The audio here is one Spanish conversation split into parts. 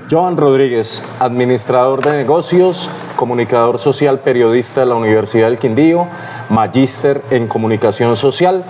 Joan Rodríguez, administrador de negocios, comunicador social, periodista de la Universidad del Quindío, magíster en comunicación social,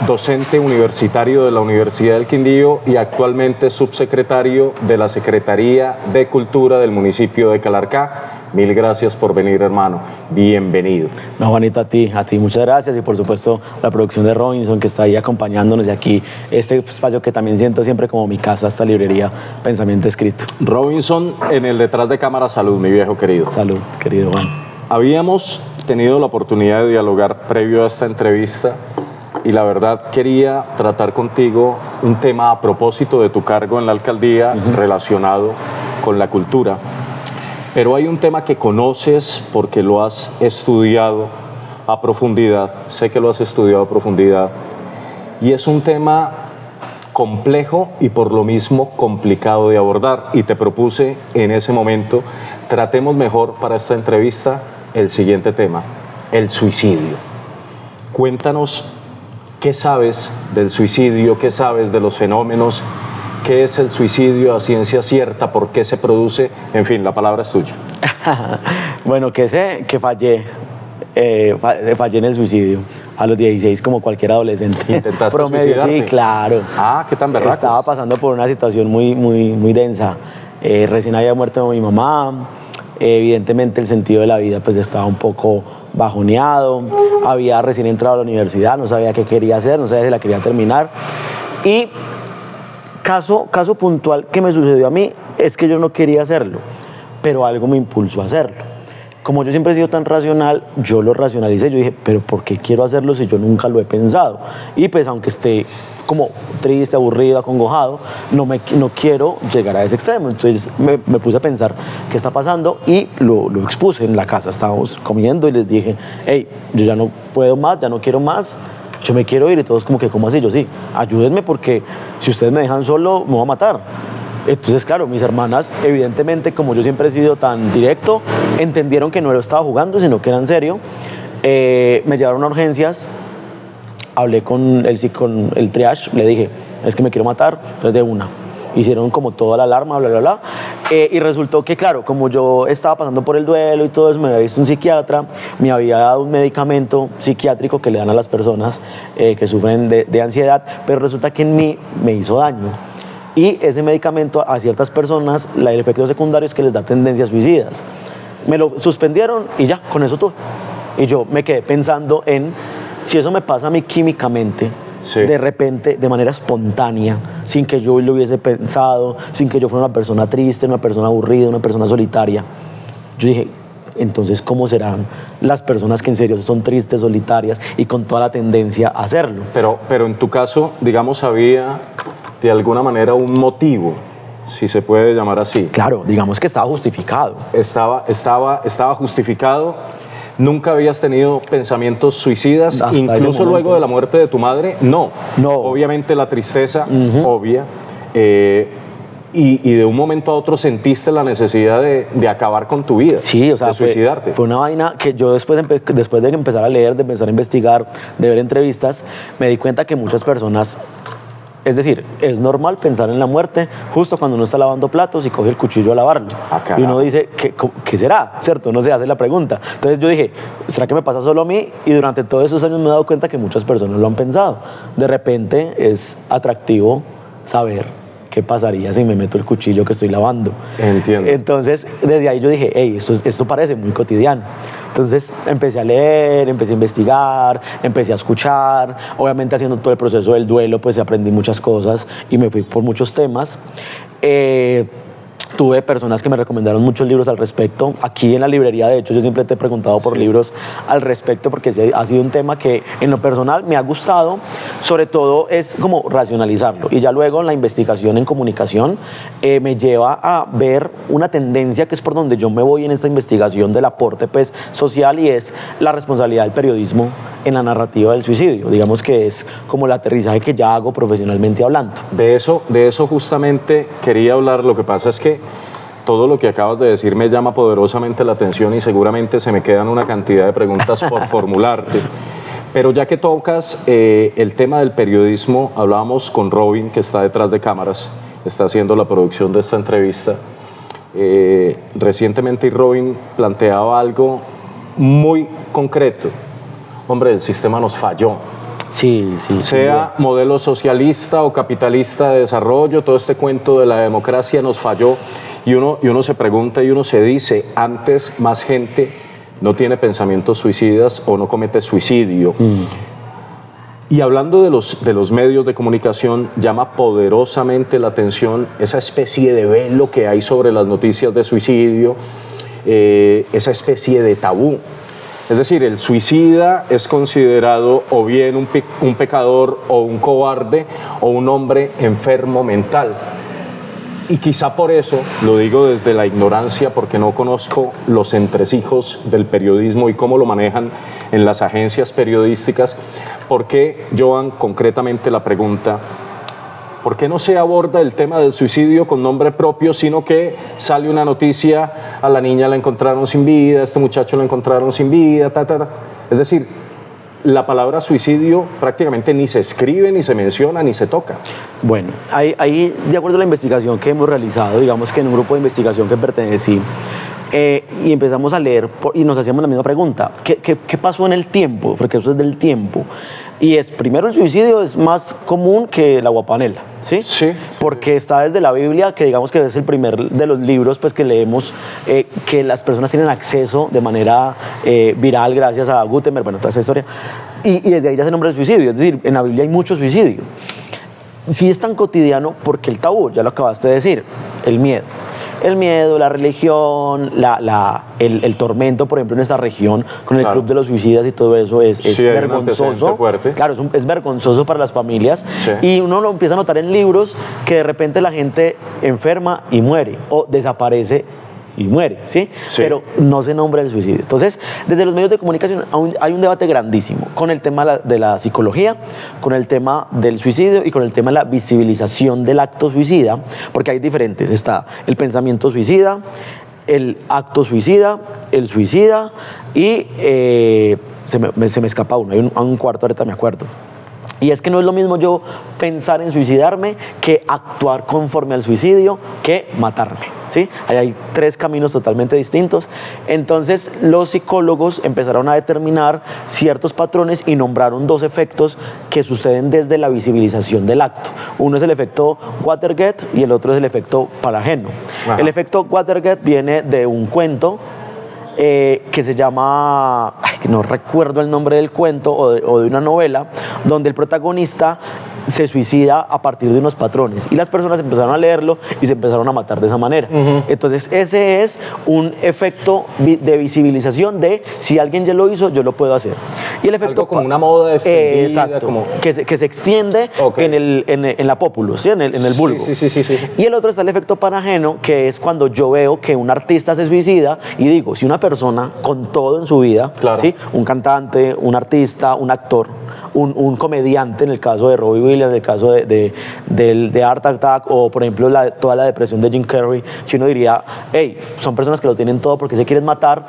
docente universitario de la Universidad del Quindío y actualmente subsecretario de la Secretaría de Cultura del municipio de Calarcá. Mil gracias por venir, hermano. Bienvenido. No, Juanito, a ti muchas gracias y por supuesto la producción de Robinson que está ahí acompañándonos y aquí este espacio que también siento siempre como mi casa, esta librería Pensamiento Escrito. Robinson en el detrás de cámara, salud, mi viejo querido. Salud, querido Juan. Habíamos tenido la oportunidad de dialogar previo a esta entrevista y la verdad quería tratar contigo un tema a propósito de tu cargo en la alcaldía relacionado con la cultura. Pero hay un tema que conoces porque lo has estudiado a profundidad, sé que lo has estudiado a profundidad, y es un tema complejo y por lo mismo complicado de abordar. Y te propuse en ese momento, tratemos mejor para esta entrevista el siguiente tema, el suicidio. Cuéntanos qué sabes del suicidio, qué sabes de los fenómenos. ¿Qué es el suicidio a ciencia cierta? ¿Por qué se produce? En fin, la palabra es tuya. Bueno, que sé que fallé en el suicidio a los 16 como cualquier adolescente. ¿Intentaste promedio? suicidarte? Sí, claro. Ah, ¿qué tan berraco? Estaba pasando por una situación muy densa. Recién había muerto mi mamá. Evidentemente el sentido de la vida pues estaba un poco bajoneado. Había recién entrado a la universidad, no sabía qué quería hacer, no sabía si la quería terminar. Y caso puntual que me sucedió a mí es que yo no quería hacerlo, pero algo me impulsó a hacerlo. Como yo siempre he sido tan racional, yo lo racionalicé, yo dije, pero ¿por qué quiero hacerlo si yo nunca lo he pensado? Y pues aunque esté como triste, aburrido, acongojado, no quiero llegar a ese extremo. Entonces me puse a pensar qué está pasando y lo expuse en la casa. Estábamos comiendo y les dije, hey, yo ya no puedo más, ya no quiero más, yo me quiero ir. Y todos como que, ¿cómo así? Yo sí, ayúdenme porque si ustedes me dejan solo me voy a matar. Entonces, claro, mis hermanas, evidentemente, como yo siempre he sido tan directo, entendieron que no lo estaba jugando, sino que era en serio. Me llevaron a urgencias, hablé con el triage, le dije, es que me quiero matar, entonces de una. Hicieron como toda la alarma, bla, bla, bla. Y resultó que, claro, como yo estaba pasando por el duelo y todo eso, me había visto un psiquiatra, me había dado un medicamento psiquiátrico que le dan a las personas que sufren de ansiedad, pero resulta que en mí me hizo daño. Y ese medicamento a ciertas personas, el efecto secundario es que les da tendencias suicidas. Me lo suspendieron y ya, con eso tuve. Y yo me quedé pensando en, si eso me pasa a mí químicamente, sí, de repente, de manera espontánea, sin que yo lo hubiese pensado, sin que yo fuera una persona triste, una persona aburrida, una persona solitaria. Yo dije, entonces, ¿cómo serán las personas que en serio son tristes, solitarias y con toda la tendencia a hacerlo? Pero en tu caso, digamos, había de alguna manera un motivo, si se puede llamar así. Claro, digamos que estaba justificado. Estaba justificado. ¿Nunca habías tenido pensamientos suicidas, hasta incluso luego de la muerte de tu madre? No. Obviamente la tristeza, obvia. Y de un momento a otro sentiste la necesidad de acabar con tu vida, sí, o sea, de suicidarte. Fue una vaina que yo después de empezar a leer, de empezar a investigar, de ver entrevistas, me di cuenta que muchas personas... Es decir, es normal pensar en la muerte justo cuando uno está lavando platos y coge el cuchillo a lavarlo. Y uno dice, ¿qué será? ¿Cierto? No se hace la pregunta. Entonces yo dije, ¿será que me pasa solo a mí? Y durante todos esos años me he dado cuenta que muchas personas lo han pensado. De repente es atractivo saber qué pasaría si me meto el cuchillo que estoy lavando. Entiendo. Entonces, desde ahí yo dije, hey, esto parece muy cotidiano. Entonces, empecé a leer, empecé a investigar, empecé a escuchar. Obviamente, haciendo todo el proceso del duelo, pues aprendí muchas cosas y me fui por muchos temas. Tuve personas que me recomendaron muchos libros al respecto. Aquí en la librería, de hecho, yo siempre te he preguntado por libros al respecto porque ha sido un tema que en lo personal me ha gustado. Sobre todo es como racionalizarlo. Y ya luego en la investigación en comunicación me lleva a ver una tendencia que es por donde yo me voy en esta investigación del aporte pues, social y es la responsabilidad del periodismo en la narrativa del suicidio. Digamos que es como el aterrizaje que ya hago profesionalmente hablando. De eso justamente quería hablar. Lo que pasa es que todo lo que acabas de decir me llama poderosamente la atención y seguramente se me quedan una cantidad de preguntas por formularte. Pero ya que tocas el tema del periodismo, hablábamos con Robin, que está detrás de cámaras, está haciendo la producción de esta entrevista. Recientemente Robin planteaba algo muy concreto. Hombre, el sistema nos falló. Sí. Sea modelo socialista o capitalista de desarrollo, todo este cuento de la democracia nos falló. Y uno se pregunta y uno se dice, antes más gente no tiene pensamientos suicidas o no comete suicidio. Y hablando de los medios de comunicación, llama poderosamente la atención esa especie de velo que hay sobre las noticias de suicidio, esa especie de tabú. Es decir, el suicida es considerado o bien un pecador o un cobarde o un hombre enfermo mental. Y quizá por eso, lo digo desde la ignorancia, porque no conozco los entresijos del periodismo y cómo lo manejan en las agencias periodísticas, ¿por qué, Joan, concretamente la pregunta, ¿por qué no se aborda el tema del suicidio con nombre propio, sino que sale una noticia, a la niña la encontraron sin vida, a este muchacho la encontraron sin vida, Es decir, la palabra suicidio prácticamente ni se escribe, ni se menciona, ni se toca. Bueno, ahí de acuerdo a la investigación que hemos realizado, digamos que en un grupo de investigación que pertenecí, y empezamos a leer y nos hacíamos la misma pregunta, ¿qué pasó en el tiempo? Porque eso es del tiempo. Y primero el suicidio es más común que la guapanela, ¿sí? Sí. Porque está desde la Biblia, que digamos que es el primer de los libros pues, que leemos, que las personas tienen acceso de manera viral gracias a Gutenberg, bueno, toda esa historia. Y desde ahí ya se nombra el suicidio, es decir, en la Biblia hay mucho suicidio. Sí es tan cotidiano porque el tabú, ya lo acabaste de decir, el miedo. El miedo, la religión, el tormento, por ejemplo, en esta región, con el Club de los Suicidas y todo eso, es vergonzoso. Claro, es vergonzoso para las familias. Sí. Y uno lo empieza a notar en libros que de repente la gente enferma y muere, o desaparece y muere, ¿sí? Pero no se nombra el suicidio. Entonces, desde los medios de comunicación hay un debate grandísimo con el tema de la psicología, con el tema del suicidio y con el tema de la visibilización del acto suicida, porque hay diferentes. Está el pensamiento suicida, el acto suicida, el suicida y se me escapa uno, hay un cuarto, ahorita me acuerdo. Y es que no es lo mismo yo pensar en suicidarme que actuar conforme al suicidio que matarme, ¿sí? Hay 3 caminos totalmente distintos. Entonces los psicólogos empezaron a determinar ciertos patrones y nombraron 2 efectos que suceden desde la visibilización del acto. Uno es el efecto Watergate y el otro es el efecto Palageno. Ajá. El efecto Watergate viene de un cuento que se llama, que no recuerdo el nombre del cuento o de una novela, donde el protagonista se suicida a partir de unos patrones y las personas empezaron a leerlo y se empezaron a matar de esa manera. Entonces ese es un efecto de visibilización de si alguien ya lo hizo, yo lo puedo hacer. Y el efecto algo como una moda extendida, exacto, como que se extiende en la populace, ¿sí? en el vulgo. Sí. Y el otro está el efecto Palageno, que es cuando yo veo que un artista se suicida y digo, si una persona con todo en su vida, ¿sí? Un cantante, un artista, un actor, un comediante, en el caso de Robbie Williams, en el caso de Art Attack, o por ejemplo toda la depresión de Jim Carrey, que uno diría, hey, son personas que lo tienen todo porque se quieren matar,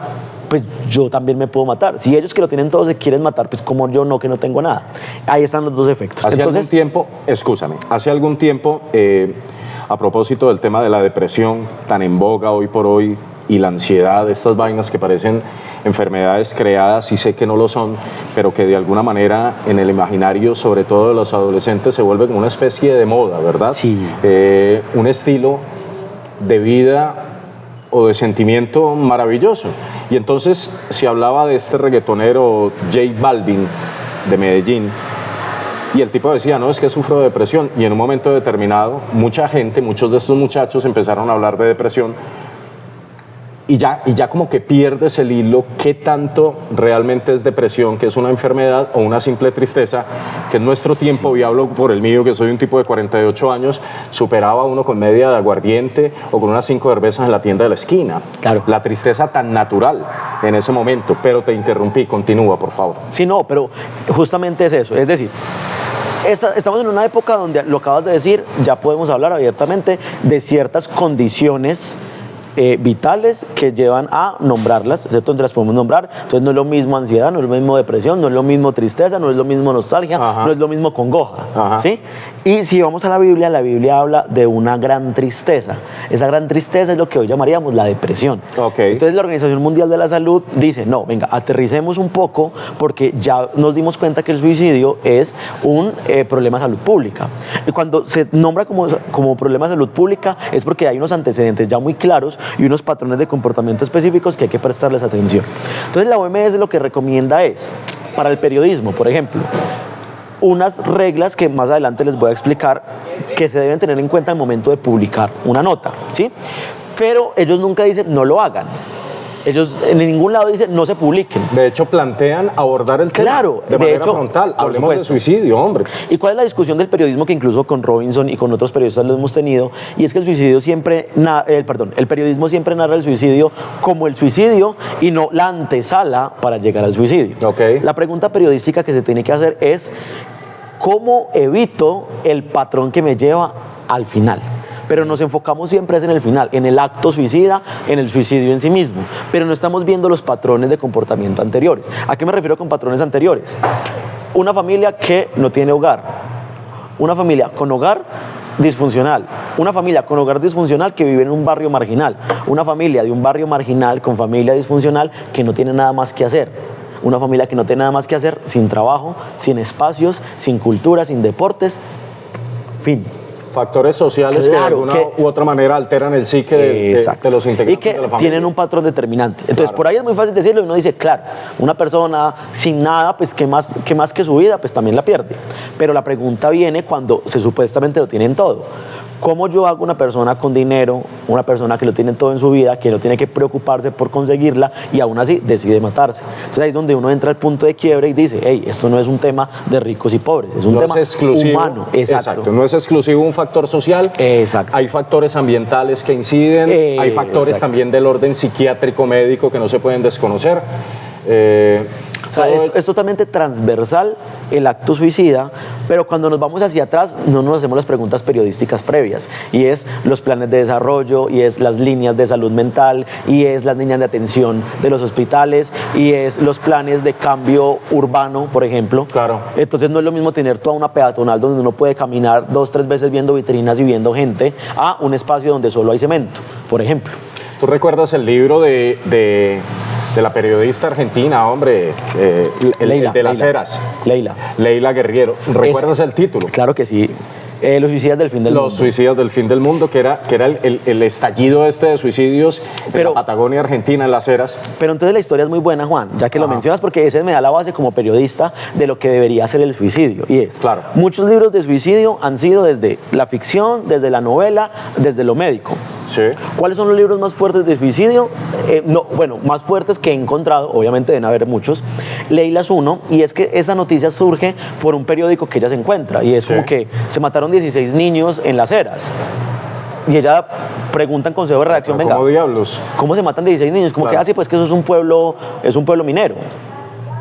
pues yo también me puedo matar. Si ellos que lo tienen todo se quieren matar, pues como yo no, que no tengo nada. Ahí están los 2 efectos. Hace algún tiempo, a propósito del tema de la depresión tan en boga hoy por hoy, y la ansiedad, estas vainas que parecen enfermedades creadas, y sé que no lo son, pero que de alguna manera en el imaginario, sobre todo de los adolescentes, se vuelve como una especie de moda, ¿verdad? Sí. Un estilo de vida o de sentimiento maravilloso. Y entonces se hablaba de este reggaetonero J Balvin de Medellín, y el tipo decía, no, es que sufro de depresión, y en un momento determinado mucha gente, muchos de estos muchachos empezaron a hablar de depresión. Y ya como que pierdes el hilo, qué tanto realmente es depresión, que es una enfermedad o una simple tristeza, que en nuestro tiempo, y hablo por el mío, que soy un tipo de 48 años, superaba uno con media de aguardiente o con unas 5 cervezas en la tienda de la esquina. Claro. La tristeza tan natural en ese momento, pero te interrumpí, continúa, por favor. Sí, no, pero justamente es eso, es decir, estamos en una época donde, lo acabas de decir, ya podemos hablar abiertamente de ciertas condiciones vitales que llevan a nombrarlas, ¿cierto? Donde las podemos nombrar. Entonces no es lo mismo ansiedad, no es lo mismo depresión, no es lo mismo tristeza, no es lo mismo nostalgia, no es lo mismo congoja, ¿sí? Y si vamos a la Biblia habla de una gran tristeza. Esa gran tristeza es lo que hoy llamaríamos la depresión. Okay. Entonces la Organización Mundial de la Salud dice, no, venga, aterricemos un poco porque ya nos dimos cuenta que el suicidio es un problema de salud pública. Y cuando se nombra como problema de salud pública es porque hay unos antecedentes ya muy claros y unos patrones de comportamiento específicos que hay que prestarles atención. Entonces la OMS lo que recomienda es, para el periodismo, por ejemplo, unas reglas que más adelante les voy a explicar que se deben tener en cuenta al momento de publicar una nota, ¿sí? Pero ellos nunca dicen no lo hagan. Ellos en ningún lado dicen no se publiquen. De hecho, plantean abordar el tema de manera frontal. Hablemos de suicidio, hombre. ¿Y cuál es la discusión del periodismo que incluso con Robinson y con otros periodistas lo hemos tenido? Y es que el periodismo siempre narra el suicidio como el suicidio y no la antesala para llegar al suicidio. Okay. La pregunta periodística que se tiene que hacer es ¿cómo evito el patrón que me lleva al final? Pero nos enfocamos siempre en el final, en el acto suicida, en el suicidio en sí mismo, pero no estamos viendo los patrones de comportamiento anteriores. ¿A qué me refiero con patrones anteriores? Una familia que no tiene hogar, una familia con hogar disfuncional, una familia con hogar disfuncional que vive en un barrio marginal, una familia de un barrio marginal con familia disfuncional que no tiene nada más que hacer. Una familia que no tiene nada más que hacer, sin trabajo, sin espacios, sin cultura, sin deportes, fin. Factores sociales que de alguna u otra manera alteran el psique de los integrantes y que de la familia. Tienen un patrón determinante. Entonces, por ahí es muy fácil decirlo y uno dice, claro, una persona sin nada, pues ¿qué más que su vida? Pues también la pierde. Pero la pregunta viene cuando se supuestamente lo tienen todo. ¿Cómo yo hago una persona con dinero, una persona que lo tiene todo en su vida, que no tiene que preocuparse por conseguirla y aún así decide matarse? Entonces ahí es donde uno entra al punto de quiebre y dice, hey, esto no es un tema de ricos y pobres, es un tema humano. Exacto, no es exclusivo un factor social. Exacto. Hay factores ambientales que inciden, hay factores también del orden psiquiátrico médico que no se pueden desconocer. O sea, es totalmente transversal el acto suicida, pero cuando nos vamos hacia atrás no nos hacemos las preguntas periodísticas previas, y es los planes de desarrollo, y es las líneas de salud mental, y es las líneas de atención de los hospitales, y es los planes de cambio urbano, por ejemplo. Claro. Entonces no es lo mismo tener toda una peatonal donde uno puede caminar 2 o 3 veces viendo vitrinas y viendo gente, a un espacio donde solo hay cemento, por ejemplo. ¿Tú recuerdas el libro de la periodista argentina, hombre, Leila, de las eras? Leila Guerriero. ¿Recuerdas el título? Claro que sí. Los suicidas del fin del mundo. Los suicidas del fin del mundo, que era el estallido de suicidios en la Patagonia Argentina, en las eras. Pero entonces la historia es muy buena, Juan, ya que lo mencionas, porque ese me da la base como periodista de lo que debería ser el suicidio. Y es, claro, muchos libros de suicidio han sido desde la ficción, desde la novela, desde lo médico. Sí. ¿Cuáles son los libros más fuertes de suicidio? Más fuertes que he encontrado, obviamente deben haber muchos. Leila es uno, y es que esa noticia surge por un periódico que ella se encuentra, y es como que se mataron 16 niños en las eras. Y ella pregunta en consejo de redacción, venga, ¿cómo diablos? ¿Cómo se matan 16 niños? Como que así, pues que eso es un pueblo minero.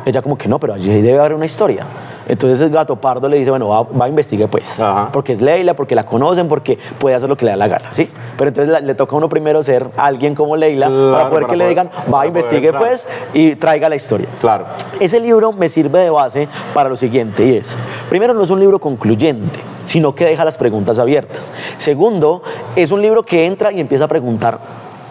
Ella como que no, pero allí debe haber una historia. Entonces el Gato Pardo le dice, bueno, va a investigue pues. Ajá. Porque es Leila, porque la conocen, porque puede hacer lo que le da la gana, ¿sí? Pero entonces le toca a uno primero ser alguien como Leila, claro, para poder que le digan, va a investigue pues y traiga la historia. Claro. Ese libro me sirve de base para lo siguiente, y es, primero, no es un libro concluyente, sino que deja las preguntas abiertas. Segundo, es un libro que entra y empieza a preguntar,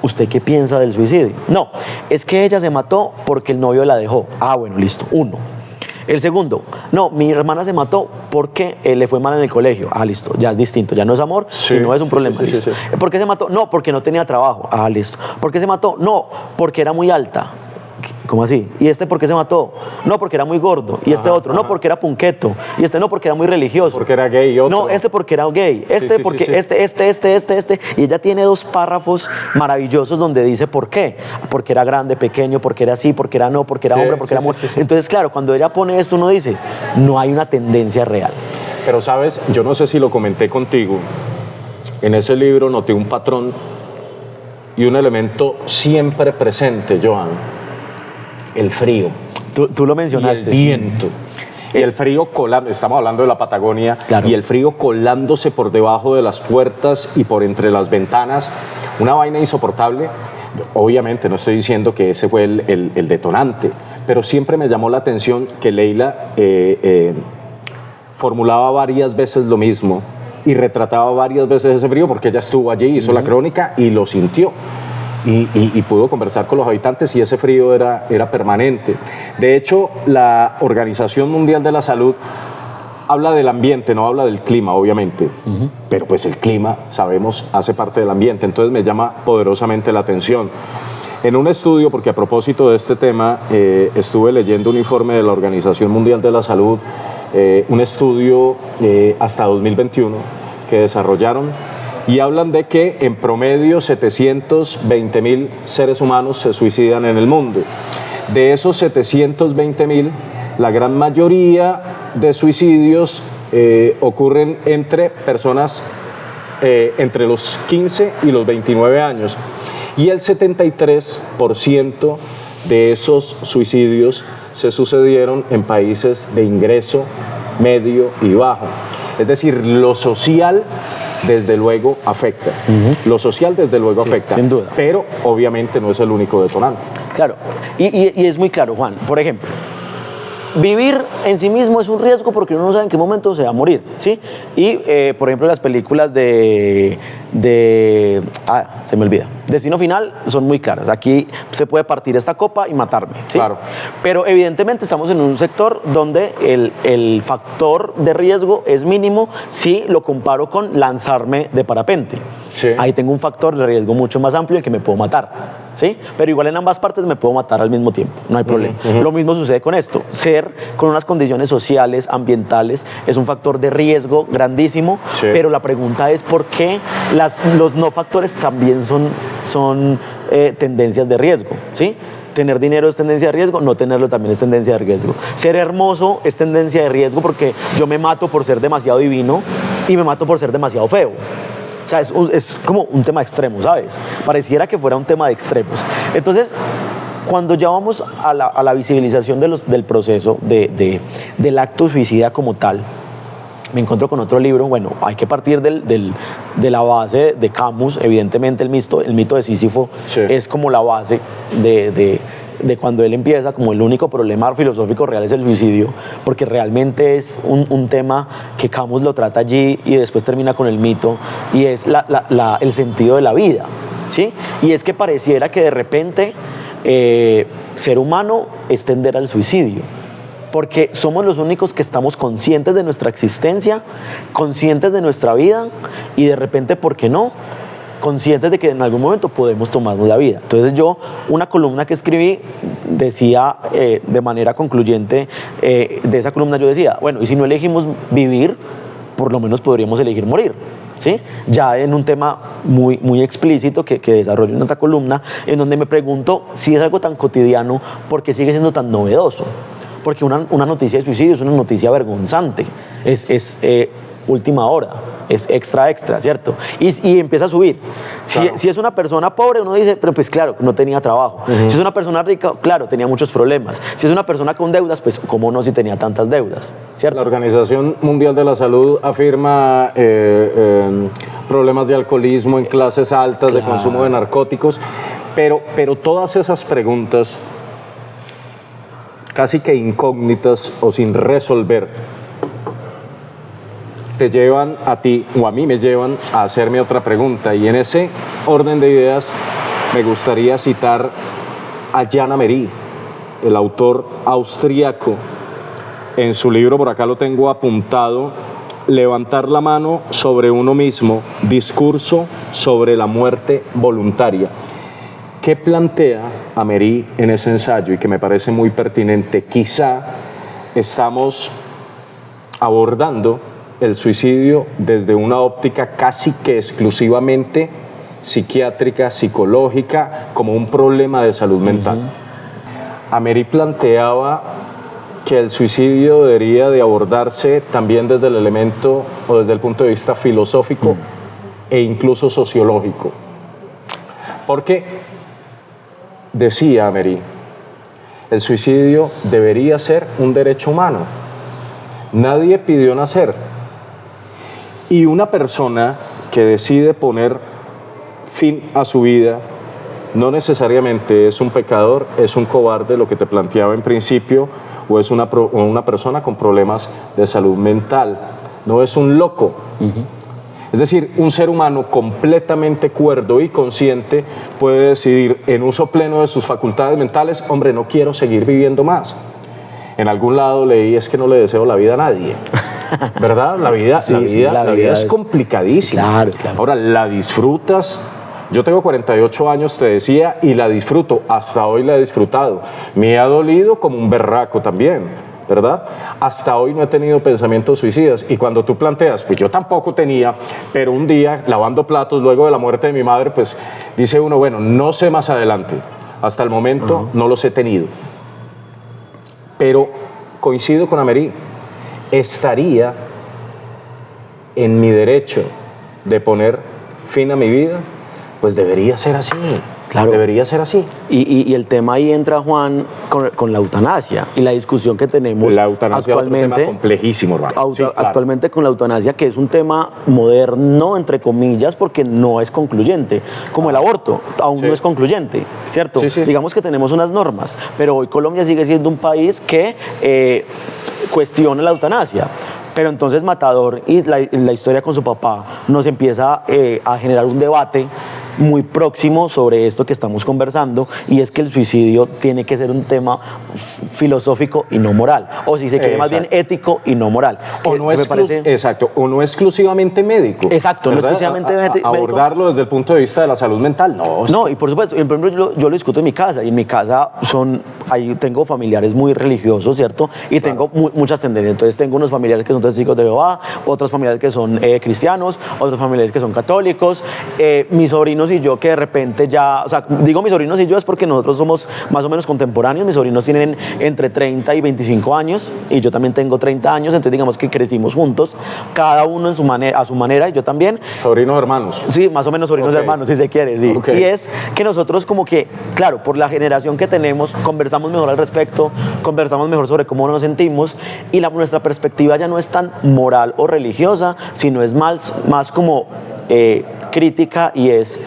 ¿usted qué piensa del suicidio? No, es que ella se mató porque el novio la dejó. Ah, bueno, listo, 1. El segundo, no, mi hermana se mató porque le fue mal en el colegio. Ah, listo, ya es distinto, ya no es amor, sino es un problema, listo. Sí. ¿Por qué se mató? No, porque no tenía trabajo. Ah, listo. ¿Por qué se mató? No, porque era muy alta. ¿Cómo así? ¿Y este por qué se mató? No, porque era muy gordo. ¿Y este otro? No, porque era punqueto. ¿Y este no, porque era muy religioso? Porque era gay. Otro. No, este porque era gay. Este porque este. Y ella tiene 2 párrafos maravillosos donde dice por qué. Porque era grande, pequeño, porque era así, porque era no, porque era hombre, porque era mujer. Entonces, claro, cuando ella pone esto, uno dice, no hay una tendencia real. Pero, ¿sabes? Yo no sé si lo comenté contigo. En ese libro noté un patrón y un elemento siempre presente, Joan. El frío. Tú lo mencionaste. Y el viento. Y el frío colando, estamos hablando de la Patagonia, claro. Y el frío colándose por debajo de las puertas y por entre las ventanas. Una vaina insoportable. Obviamente no estoy diciendo que ese fue el detonante, pero siempre me llamó la atención que Leila formulaba varias veces lo mismo y retrataba varias veces ese frío porque ella estuvo allí, hizo la crónica y lo sintió. Y pudo conversar con los habitantes y ese frío era permanente. De hecho, la Organización Mundial de la Salud habla del ambiente, no habla del clima, obviamente, pero pues el clima, sabemos, hace parte del ambiente, entonces me llama poderosamente la atención. En un estudio, porque a propósito de este tema, estuve leyendo un informe de la Organización Mundial de la Salud, un estudio hasta 2021 que desarrollaron, y hablan de que en promedio 720.000 seres humanos se suicidan en el mundo. De esos 720.000, la gran mayoría de suicidios ocurren entre personas entre los 15 y los 29 años. Y el 73% de esos suicidios se sucedieron en países de ingreso medio y bajo. Es decir, lo social desde luego afecta. Lo social desde luego afecta. Sin duda. Pero obviamente no es el único detonante. Claro, y es muy claro, Juan. Por ejemplo, vivir en sí mismo es un riesgo porque uno no sabe en qué momento se va a morir, ¿sí? Y, por ejemplo, las películas se me olvida. Destino Final son muy claras. Aquí se puede partir esta copa y matarme, ¿sí? Claro. Pero evidentemente estamos en un sector donde el factor de riesgo es mínimo si lo comparo con lanzarme de parapente. Sí. Ahí tengo un factor de riesgo mucho más amplio en que me puedo matar, ¿sí? Pero igual en ambas partes me puedo matar al mismo tiempo, no hay problema. Lo mismo sucede con esto. Ser con unas condiciones sociales, ambientales, es un factor de riesgo grandísimo, Sí. pero la pregunta es por qué los no factores también son tendencias de riesgo, ¿sí? Tener dinero es tendencia de riesgo, no tenerlo también es tendencia de riesgo. Ser hermoso es tendencia de riesgo porque yo me mato por ser demasiado divino y me mato por ser demasiado feo. O sea, es como un tema extremo, ¿sabes? Pareciera que fuera un tema de extremos. Entonces, cuando ya vamos a la visibilización del proceso del acto suicida como tal, me encuentro con otro libro. Bueno, hay que partir de la base de Camus. Evidentemente el mito de Sísifo Sí. es como la base de cuando él empieza, como el único problema filosófico real es el suicidio, porque realmente es un tema que Camus lo trata allí y después termina con el mito, y es el sentido de la vida, ¿sí? Y es que pareciera que de repente ser humano es tender al suicidio, porque somos los únicos que estamos conscientes de nuestra existencia, conscientes de nuestra vida, y de repente, ¿por qué no?, conscientes de que en algún momento podemos tomarnos la vida. Entonces yo, una columna que escribí, decía de manera concluyente, de esa columna yo decía, bueno, y si no elegimos vivir, por lo menos podríamos elegir morir, ¿sí? Ya en un tema muy, muy explícito que desarrollo en esta columna, en donde me pregunto si es algo tan cotidiano, ¿por qué sigue siendo tan novedoso? Porque una noticia de suicidio es una noticia vergonzante, es última hora, es extra, ¿cierto? Y empieza a subir. Claro. Si es una persona pobre, uno dice, pero pues claro, no tenía trabajo. Si es una persona rica, claro, tenía muchos problemas. Si es una persona con deudas, pues cómo no si tenía tantas deudas, ¿cierto? La Organización Mundial de la Salud afirma problemas de alcoholismo en clases altas, de consumo de narcóticos, pero todas esas preguntas, casi que incógnitas o sin resolver, te llevan a ti, o a mí me llevan a hacerme otra pregunta, y en ese orden de ideas me gustaría citar a Jan Amery, el autor austríaco, en su libro, por acá lo tengo apuntado, Levantar la mano sobre uno mismo, discurso sobre la muerte voluntaria. ¿Qué plantea Amery en ese ensayo y que me parece muy pertinente? Quizá estamos abordando el suicidio desde una óptica casi que exclusivamente psiquiátrica, psicológica, como un problema de salud mental. Amery planteaba que el suicidio debería de abordarse también desde el elemento o desde el punto de vista filosófico e incluso sociológico. Porque, decía Amery, el suicidio debería ser un derecho humano. Nadie pidió nacer. Y una persona que decide poner fin a su vida no necesariamente es un pecador, es un cobarde, lo que te planteaba en principio, o es una persona con problemas de salud mental, no es un loco. Es decir, un ser humano completamente cuerdo y consciente puede decidir en uso pleno de sus facultades mentales, hombre, no quiero seguir viviendo más. En algún lado leí, es que no le deseo la vida a nadie. ¿Verdad? La vida es complicadísima. Claro, claro. Ahora, la disfrutas. Yo tengo 48 años, te decía, y la disfruto. Hasta hoy la he disfrutado. Me ha dolido como un berraco también, ¿verdad? Hasta hoy no he tenido pensamientos suicidas. Y cuando tú planteas, pues yo tampoco tenía, pero un día, lavando platos, luego de la muerte de mi madre, pues dice uno, bueno, no sé más adelante. Hasta el momento no los he tenido. Pero coincido con Amery, estaría en mi derecho de poner fin a mi vida, pues debería ser así. Claro. Debería ser así. Y el tema ahí entra, Juan, con la eutanasia y la discusión que tenemos la eutanasia actualmente. Es otro tema complejísimo, hermano. Sí, claro. Actualmente con la eutanasia, que es un tema moderno, entre comillas, porque no es concluyente. Como el aborto, aún no es concluyente, ¿cierto? Sí. Digamos que tenemos unas normas, pero hoy Colombia sigue siendo un país que cuestiona la eutanasia. Pero entonces Matador y la historia con su papá nos empieza a generar un debate muy próximo sobre esto que estamos conversando, y es que el suicidio tiene que ser un tema filosófico y no moral, o si se quiere más bien ético y no moral. O no exacto, o no exclusivamente médico. Exacto, ¿verdad? No exclusivamente médico. Abordarlo desde el punto de vista de la salud mental, no. No, y por supuesto, por ejemplo, yo lo discuto en mi casa, y en mi casa ahí tengo familiares muy religiosos, ¿cierto? Y tengo muchas tendencias. Entonces tengo unos familiares que son testigos de Jehová, otros familiares que son cristianos, otros familiares que son católicos, mis sobrinos y yo que de repente ya, o sea, digo mis sobrinos y yo es porque nosotros somos más o menos contemporáneos. Mis sobrinos tienen entre 30 y 25 años y yo también tengo 30 años, entonces digamos que crecimos juntos, cada uno a su manera, y yo también. ¿Sobrinos hermanos? Sí, más o menos sobrinos hermanos, si se quiere, sí. Y es que nosotros como que, claro, por la generación que tenemos, conversamos mejor al respecto, conversamos mejor sobre cómo nos sentimos, y nuestra perspectiva ya no es tan moral o religiosa, sino es más como crítica, y es,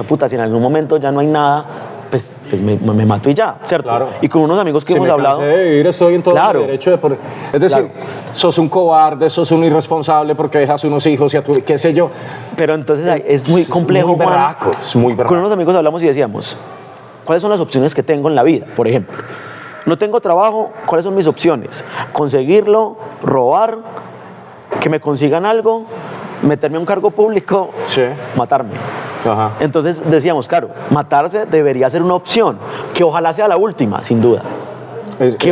puta, si en algún momento ya no hay nada, pues me mato y ya, ¿cierto? Claro. Y con unos amigos que hemos hablado. De vivir, estoy en todo el derecho de es decir, sos un cobarde, sos un irresponsable porque dejas unos hijos y a tu, qué sé yo. Pero entonces es muy complejo, muy berraco, es muy berraco. Con unos amigos hablamos y decíamos, ¿cuáles son las opciones que tengo en la vida? Por ejemplo, no tengo trabajo, ¿cuáles son mis opciones? Conseguirlo, robar, que me consigan algo, meterme a un cargo público, matarme. Ajá. Entonces decíamos, claro, matarse debería ser una opción, que ojalá sea la última, sin duda.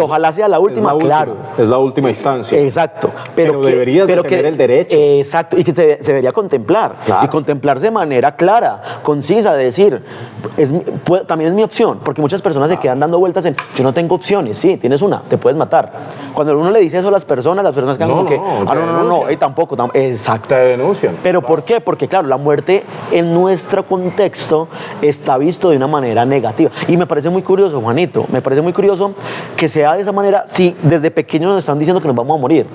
Ojalá sea la última, claro. Es la última instancia. Exacto. Pero deberías tener el derecho. Exacto, y que se debería contemplar. Claro. Y contemplarse de manera clara, concisa, de decir, también es mi opción, porque muchas personas se quedan dando vueltas en, yo no tengo opciones. Sí, tienes una, te puedes matar. Cuando uno le dice eso a las personas quedan como que, no, tampoco. Exacto. Te denuncian. ¿Pero por qué? Porque claro, la muerte en nuestro contexto está visto de una manera negativa. Y me parece muy curioso, Juanito, que sea de esa manera, si desde pequeños nos están diciendo que nos vamos a morir.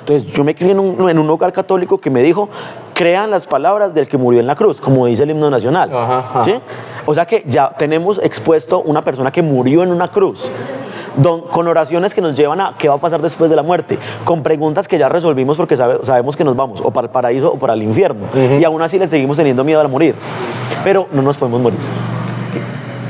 Entonces yo me crié en un hogar católico que me dijo, crean las palabras del que murió en la cruz, como dice el himno nacional. ¿Sí? O sea que ya tenemos expuesto una persona que murió en una cruz, con oraciones que nos llevan a qué va a pasar después de la muerte, con preguntas que ya resolvimos porque sabemos que nos vamos o para el paraíso o para el infierno, y aún así le seguimos teniendo miedo a morir, pero no nos podemos morir.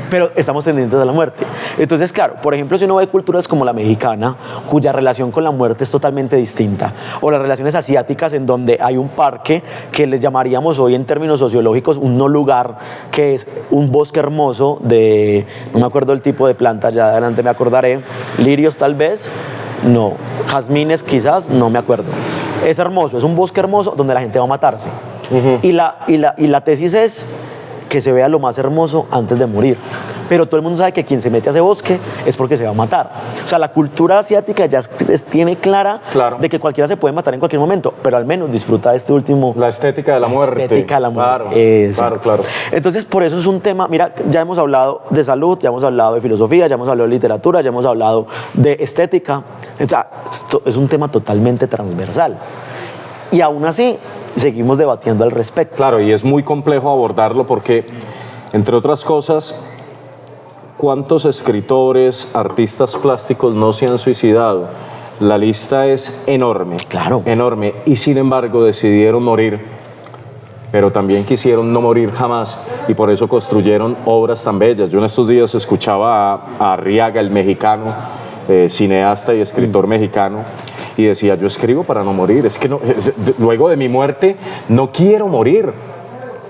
Pero estamos tendientes a la muerte. Entonces, claro, por ejemplo, si uno ve culturas como la mexicana, cuya relación con la muerte es totalmente distinta, o las relaciones asiáticas, en donde hay un parque que les llamaríamos hoy en términos sociológicos un no lugar, que es un bosque hermoso de, no me acuerdo el tipo de planta, ya adelante me acordaré, lirios tal vez, no, jazmines quizás, no me acuerdo. Es hermoso, es un bosque hermoso donde la gente va a matarse. Y la tesis es que se vea lo más hermoso antes de morir. Pero todo el mundo sabe que quien se mete a ese bosque es porque se va a matar. O sea, la cultura asiática ya tiene clara de que cualquiera se puede matar en cualquier momento, pero al menos disfruta de este último... La estética de la muerte. La estética de la muerte. Claro. Entonces, por eso es un tema... Mira, ya hemos hablado de salud, ya hemos hablado de filosofía, ya hemos hablado de literatura, ya hemos hablado de estética. O sea, esto es un tema totalmente transversal. Y aún así, seguimos debatiendo al respecto. Claro, y es muy complejo abordarlo porque Entre otras cosas, ¿cuántos escritores, artistas plásticos no se han suicidado? La lista es enorme, Claro. enorme, y sin embargo decidieron morir, pero también quisieron no morir jamás, y por eso construyeron obras tan bellas. Yo en estos días escuchaba a Arriaga, el mexicano, cineasta y escritor mexicano, y decía, yo escribo para no morir, es que no, luego de mi muerte no quiero morir,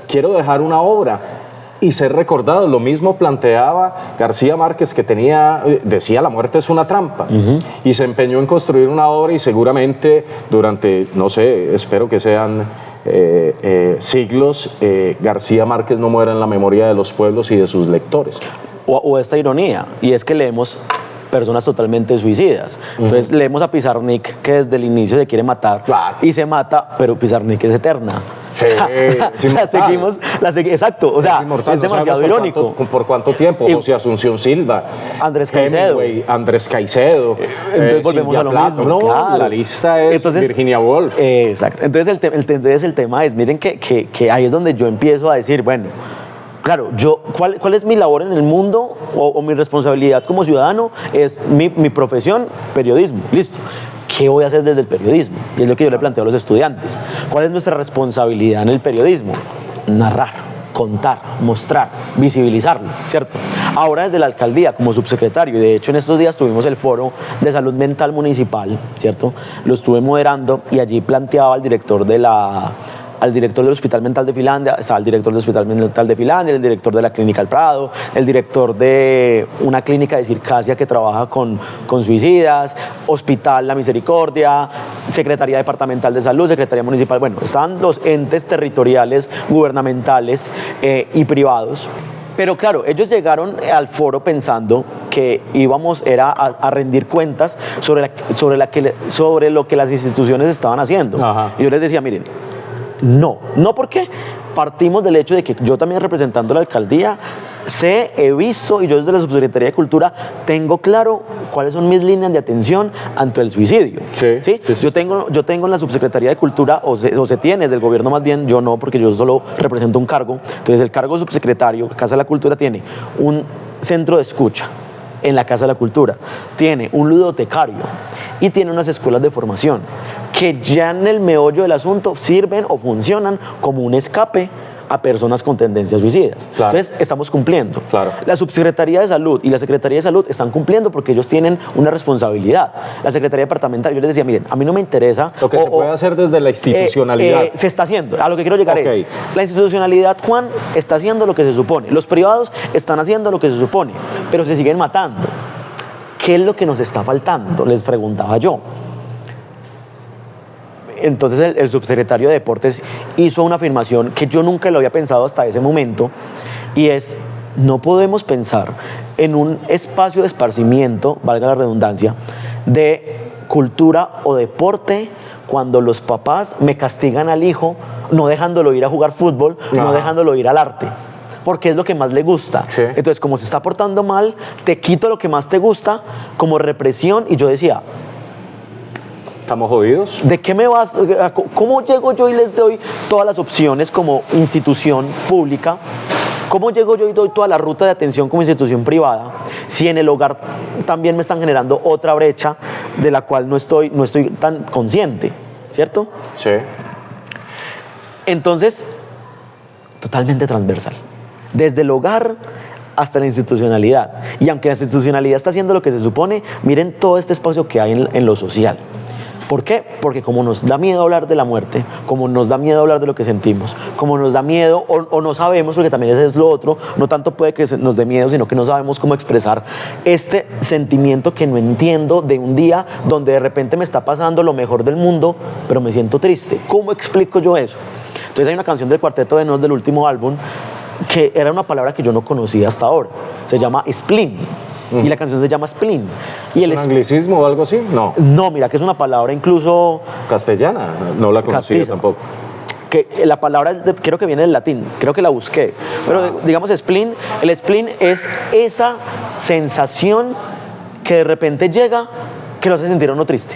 quiero dejar una obra y ser recordado. Lo mismo planteaba García Márquez, que decía, la muerte es una trampa, y se empeñó en construir una obra, y seguramente durante, no sé, espero que sean siglos, García Márquez no muera en la memoria de los pueblos y de sus lectores. O esta ironía, y es que leemos personas totalmente suicidas. Entonces leemos a Pizarnik, que desde el inicio se quiere matar, Claro. y se mata, pero Pizarnik es eterna. Sí, O sea, es inmortal. Exacto, o sea, es demasiado irónico. ¿Por cuánto tiempo? José Asunción Silva, Andrés Caicedo. Hemingway, Andrés Caicedo, Entonces volvemos Silvia a lo Plath. mismo. No, Claro. la lista es Entonces, Virginia Woolf. Exacto. Entonces el tema es, miren que ahí es donde yo empiezo a decir, bueno, claro, ¿cuál es mi labor en el mundo o mi responsabilidad como ciudadano? Es mi profesión, periodismo, listo. ¿Qué voy a hacer desde el periodismo? Y es lo que yo le planteo a los estudiantes. ¿Cuál es nuestra responsabilidad en el periodismo? Narrar, contar, mostrar, visibilizarlo, ¿cierto? Ahora desde la alcaldía como subsecretario, y de hecho en estos días tuvimos el foro de salud mental municipal, ¿cierto? Lo estuve moderando y allí planteaba al director del Hospital Mental de Finlandia, estaba el director del Hospital Mental de Finlandia, el director de la Clínica El Prado, el director de una clínica de Circasia que trabaja con suicidas, Hospital La Misericordia, Secretaría Departamental de Salud, Secretaría Municipal, bueno, estaban los entes territoriales, gubernamentales y privados. Pero claro, ellos llegaron al foro pensando que íbamos a rendir cuentas sobre lo que las instituciones estaban haciendo. Ajá. Y yo les decía, miren, no porque partimos del hecho de que yo también representando la alcaldía he visto, y yo desde la Subsecretaría de Cultura tengo claro cuáles son mis líneas de atención ante el suicidio. Sí. Yo tengo en la Subsecretaría de Cultura, o se tiene, del gobierno más bien, yo no, porque yo solo represento un cargo. Entonces el cargo subsecretario, Casa de la Cultura, tiene un centro de escucha en la Casa de la Cultura, tiene un ludotecario y tiene unas escuelas de formación que ya en el meollo del asunto sirven o funcionan como un escape a personas con tendencias suicidas. Claro. Entonces, estamos cumpliendo. Claro. La Subsecretaría de Salud y la Secretaría de Salud están cumpliendo porque ellos tienen una responsabilidad. La Secretaría Departamental, yo les decía, miren, a mí no me interesa... Lo que se puede hacer desde la institucionalidad. Se está haciendo. A lo que quiero llegar es, la institucionalidad, Juan, está haciendo lo que se supone. Los privados están haciendo lo que se supone, pero se siguen matando. ¿Qué es lo que nos está faltando? Les preguntaba yo. Entonces el subsecretario de Deportes hizo una afirmación que yo nunca lo había pensado hasta ese momento, y es, no podemos pensar en un espacio de esparcimiento, valga la redundancia, de cultura o deporte cuando los papás me castigan al hijo no dejándolo ir a jugar fútbol, no dejándolo ir al arte, porque es lo que más le gusta. Sí. Entonces, como se está portando mal, te quito lo que más te gusta como represión. Y yo decía, ¿estamos jodidos? ¿de qué me vas? ¿Cómo llego yo y les doy todas las opciones como institución pública? ¿Cómo llego yo y doy toda la ruta de atención como institución privada? Si en el hogar también me están generando otra brecha de la cual no estoy tan consciente, ¿cierto? Sí. Entonces, totalmente transversal. Desde el hogar hasta la institucionalidad. Y aunque la institucionalidad está haciendo lo que se supone, miren todo este espacio que hay en lo social. ¿Por qué? Porque como nos da miedo hablar de la muerte, como nos da miedo hablar de lo que sentimos, como nos da miedo o no sabemos, porque también ese es lo otro, no tanto puede que nos dé miedo, sino que no sabemos cómo expresar este sentimiento que no entiendo de un día donde de repente me está pasando lo mejor del mundo, pero me siento triste. ¿Cómo explico yo eso? Entonces hay una canción del Cuarteto de Nos del último álbum que era una palabra que yo no conocía hasta ahora. Se llama spleen. Y la canción se llama spleen. Y ¿Un anglicismo o algo así? No. No, mira que es una palabra incluso... ¿Castellana? No la conocía castiza. tampoco. Que la palabra creo que viene del latín, creo que la busqué. Pero digamos spleen, el spleen es esa sensación que de repente llega que lo hace sentir a uno triste.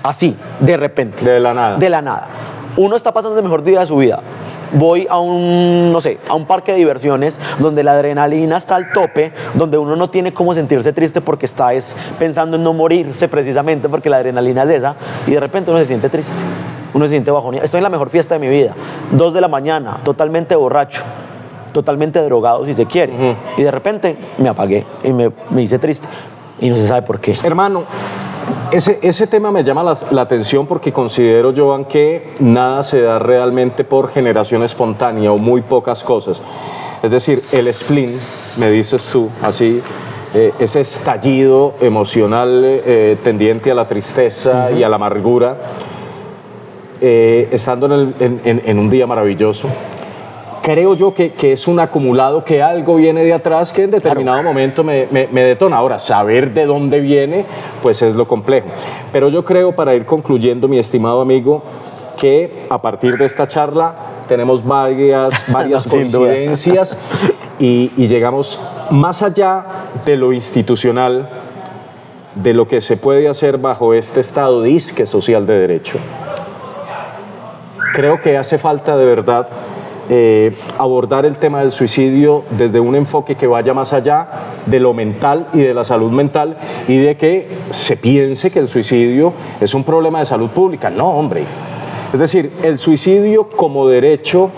Así, de repente. De la nada. De la nada. Uno está pasando el mejor día de su vida. Voy a un, no sé, a un parque de diversiones donde la adrenalina está al tope, donde uno no tiene cómo sentirse triste porque está pensando en no morirse precisamente porque la adrenalina es esa, y de repente uno se siente triste, uno se siente bajoneado. Estoy en la mejor fiesta de mi vida, 2 de la mañana, totalmente borracho, totalmente drogado si se quiere, y de repente me apagué y me hice triste y no se sabe por qué. Hermano, ese tema me llama la atención porque considero, Joan, que nada se da realmente por generación espontánea o muy pocas cosas. Es decir, el spleen, me dices tú, así, ese estallido emocional tendiente a la tristeza y a la amargura, estando en un día maravilloso. Creo yo que es un acumulado, que algo viene de atrás que en determinado momento me detona. Ahora, saber de dónde viene, pues es lo complejo. Pero yo creo, para ir concluyendo, mi estimado amigo, que a partir de esta charla tenemos varias coincidencias y llegamos más allá de lo institucional, de lo que se puede hacer bajo este Estado disque social de derecho. Creo que hace falta de verdad abordar el tema del suicidio desde un enfoque que vaya más allá de lo mental y de la salud mental, y de que se piense que el suicidio es un problema de salud pública. No, hombre. Es decir, el suicidio como derecho,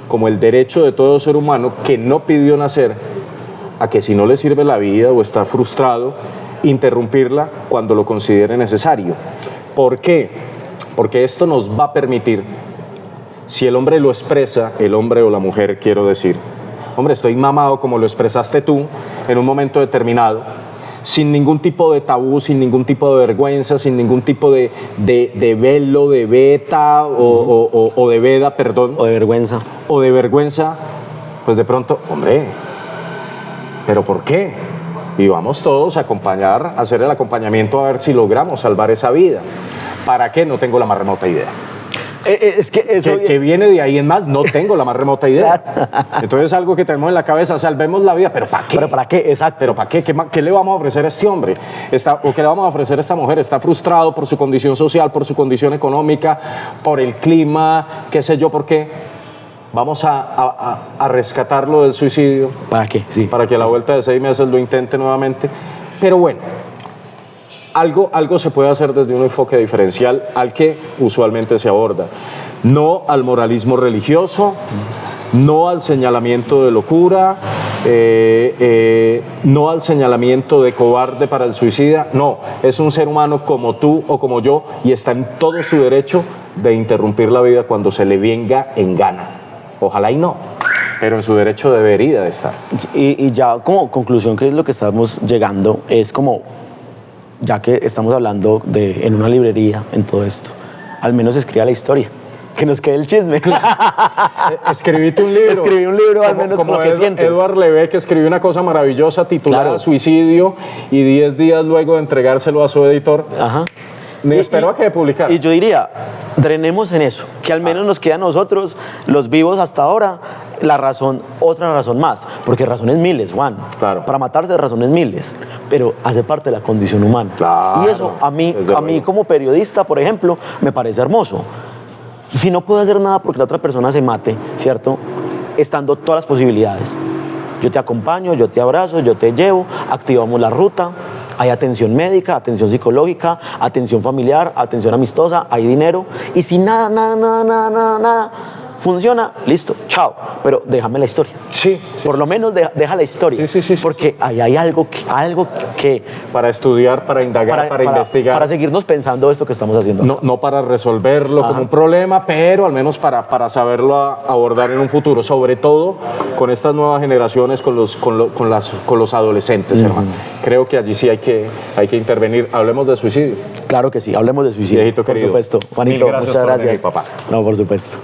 como el derecho de todo ser humano que no pidió nacer, a que si no le sirve la vida o está frustrado, interrumpirla cuando lo considere necesario. ¿Por qué? Porque esto nos va a permitir, si el hombre lo expresa, el hombre o la mujer, quiero decir, hombre, estoy mamado como lo expresaste tú en un momento determinado, sin ningún tipo de tabú, sin ningún tipo de vergüenza, sin ningún tipo de velo, de veta o de veda, perdón. O de vergüenza. O de vergüenza, pues de pronto, hombre, ¿pero por qué? Y vamos todos a acompañar, a hacer el acompañamiento a ver si logramos salvar esa vida. ¿Para qué? No tengo la más remota idea. Es que eso que viene de ahí en más, no tengo la más remota idea. Entonces es algo que tenemos en la cabeza, salvemos la vida, ¿pero para qué? ¿Pero para qué? Exacto. ¿Pero para qué? ¿Qué le vamos a ofrecer a este hombre? ¿O qué le vamos a ofrecer a esta mujer? Está frustrado por su condición social, por su condición económica, por el clima, qué sé yo, ¿por qué? Vamos a rescatarlo del suicidio. ¿Para qué? Sí. Para que a la vuelta de 6 meses lo intente nuevamente. Pero bueno, algo se puede hacer desde un enfoque diferencial al que usualmente se aborda. No al moralismo religioso, no al señalamiento de locura, no al señalamiento de cobarde para el suicida. No, es un ser humano como tú o como yo y está en todo su derecho de interrumpir la vida cuando se le venga en gana. Ojalá y no, pero en su derecho debería de estar. Y ya como conclusión, que es lo que estamos llegando, es como, ya que estamos hablando en una librería, en todo esto, al menos escriba la historia, que nos quede el chisme. Escribiste un libro. Escribí un libro, al menos como lo que sientes. Edward Levé, que escribió una cosa maravillosa titulada Suicidio, y 10 días luego de entregárselo a su editor, me esperó a que publicara. Y yo diría, drenemos en eso, que al menos nos queda a nosotros, los vivos hasta ahora, la razón, otra razón más, porque razones miles, Juan. Claro. Para matarse, razones miles, pero hace parte de la condición humana. Claro, y eso a mí como periodista, por ejemplo, me parece hermoso. Si no puedo hacer nada porque la otra persona se mate, ¿cierto? Estando todas las posibilidades. Yo te acompaño, yo te abrazo, yo te llevo, activamos la ruta, hay atención médica, atención psicológica, atención familiar, atención amistosa, hay dinero. Y si nada funciona, listo, chao. Pero déjame la historia. Sí. Por lo menos deja la historia. Sí. Porque ahí hay algo que para estudiar, para indagar, para investigar. Para seguirnos pensando esto que estamos haciendo. No para resolverlo como un problema, pero al menos para saberlo abordar en un futuro. Sobre todo con estas nuevas generaciones, con los adolescentes, hermano. Creo que allí sí hay que intervenir. Hablemos de suicidio. Claro que sí, hablemos de suicidio. Viejito querido. Por supuesto. Juanito, Mil gracias muchas por gracias. venir, papá. No, por supuesto.